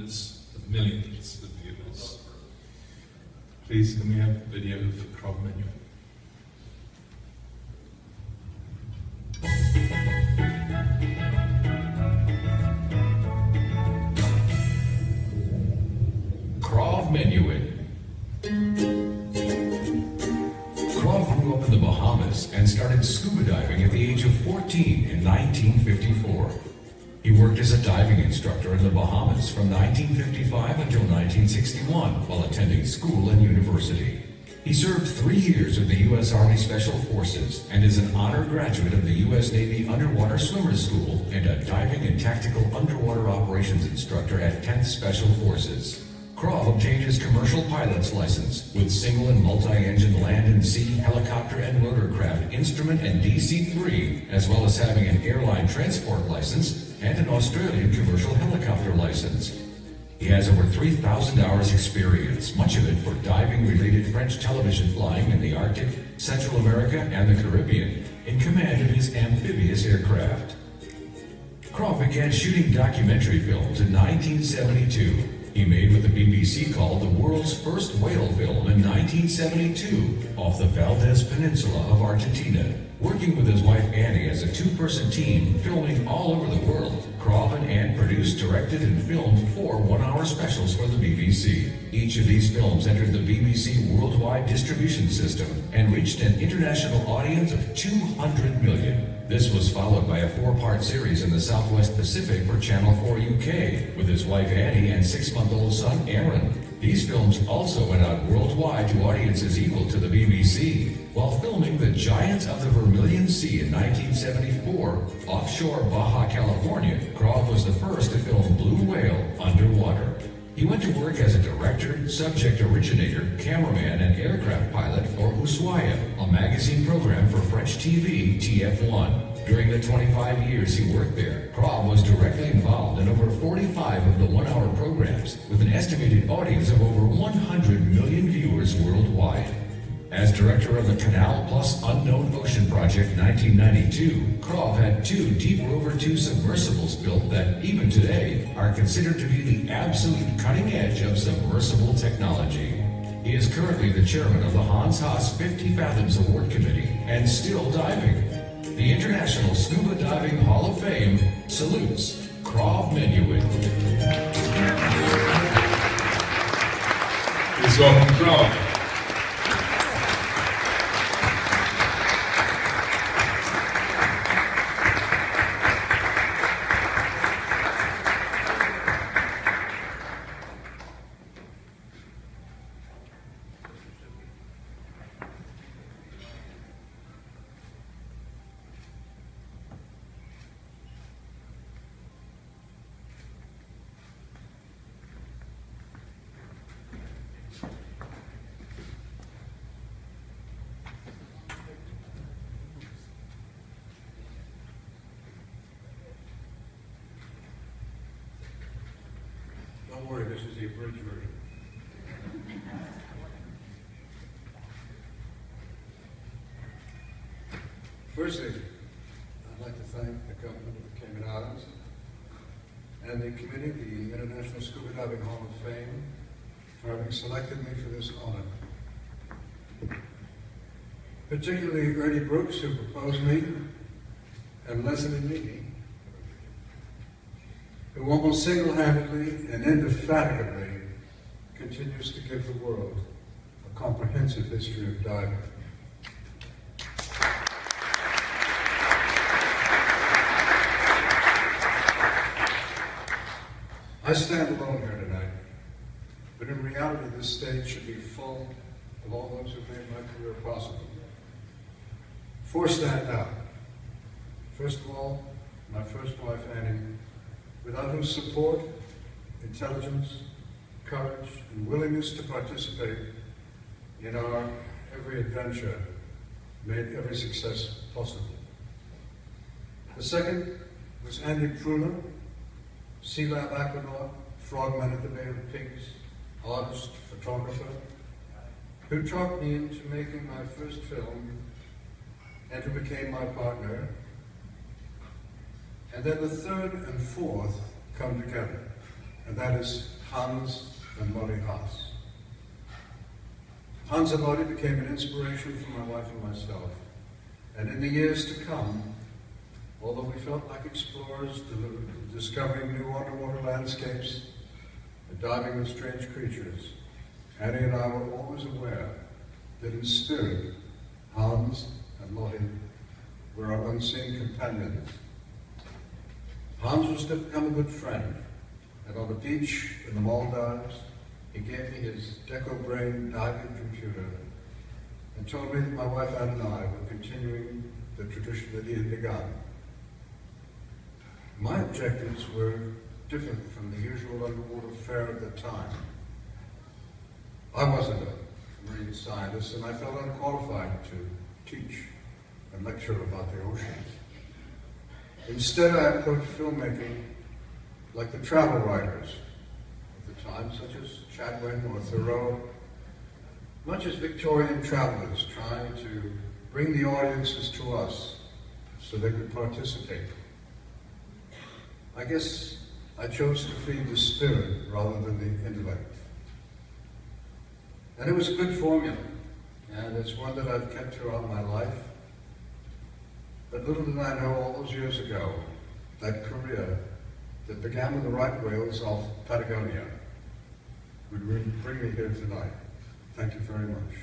hundreds of millions of viewers. Please, can we have a video for Krav Menuhin? Krav Menuhin. Krav grew up in the Bahamas and started scuba diving at the age of 14 in 1954. He worked as a diving instructor in the Bahamas from 1955 until 1961 while attending school and university. He served 3 years with the U.S. Army Special Forces and is an honor graduate of the U.S. Navy Underwater Swimmers School and a diving and tactical underwater operations instructor at 10th Special Forces. Krav obtained his commercial pilot's license with single and multi-engine land and sea, helicopter and rotorcraft instrument and DC-3, as well as having an airline transport license and an Australian commercial helicopter license. He has over 3,000 hours experience, much of it for diving-related French television flying in the Arctic, Central America and the Caribbean, in command of his amphibious aircraft. Krav began shooting documentary films in 1972. He made what the BBC called the world's first whale film in 1972 off the Valdez Peninsula of Argentina. Working with his wife Annie as a two-person team, filming all over the world, Krav and Ann produced, directed, and filmed 4 one-hour specials for the BBC. Each of these films entered the BBC worldwide distribution system and reached an international audience of 200 million. This was followed by a 4-part series in the Southwest Pacific for Channel 4 UK with his wife Annie and 6-month-old son Aaron. These films also went out worldwide to audiences equal to the BBC. While filming The Giants of the Vermilion Sea in 1974, offshore Baja California, Krav was the first to film blue whale underwater. He went to work as a director, subject originator, cameraman, and aircraft pilot for Ushuaia, a magazine program for French TV TF1. During the 25 years he worked there, Krav was directly involved in over 45 of the one-hour programs, with an estimated audience of over 100 million viewers worldwide. As director of the Canal Plus Unknown Ocean Project 1992, Krav had 2 Deep Rover 2 submersibles built that, even today, are considered to be the absolute cutting edge of submersible technology. He is currently the chairman of the Hans Haas 50 Fathoms Award Committee and still diving. The International Scuba Diving Hall of Fame salutes Krav Menuhin. Please welcome Krav. Don't worry, this is the abridged version. Firstly, I'd like to thank the government of the Cayman Islands and the committee, the International Scuba Diving Hall of Fame, for having selected me for this honor. Particularly Ernie Brooks, who proposed me, and Leslie Meany, who almost single-handedly and indefatigably continues to give the world a comprehensive history of diving. I stand alone here tonight, but in reality this stage should be full of all those who made my career possible. 4 stand out. First of all, my first wife, Annie, without whose support, intelligence, courage, and willingness to participate in our every adventure made every success possible. The second was Andy Pruner, Sea Lab aquanaut, frogman at the Bay of Pigs, artist, photographer, who talked me into making my first film and who became my partner. And then the third and fourth come together. and that is Hans and Lottie Haas. Hans and Lottie became an inspiration for my wife and myself, and in the years to come, although we felt like explorers discovering new underwater landscapes and diving with strange creatures, Annie and I were always aware that in spirit, Hans and Lottie were our unseen companions. Hans was to become a good friend, and on the beach in the Maldives, he gave me his Deco-brain diving computer and told me that my wife Anne and I were continuing the tradition that he had begun. My objectives were different from the usual underwater fare at the time. I wasn't a marine scientist, and I felt unqualified to teach and lecture about the oceans. Instead, I approached filmmaking like the travel writers of the time, such as Chadwin or Thoreau, much as Victorian travelers trying to bring the audiences to us so they could participate. I guess I chose to feed the spirit rather than the intellect. And it was a good formula, and it's one that I've kept throughout my life. But little did I know all those years ago, that career that began with the right whales off Patagonia would bring me here tonight. Thank you very much.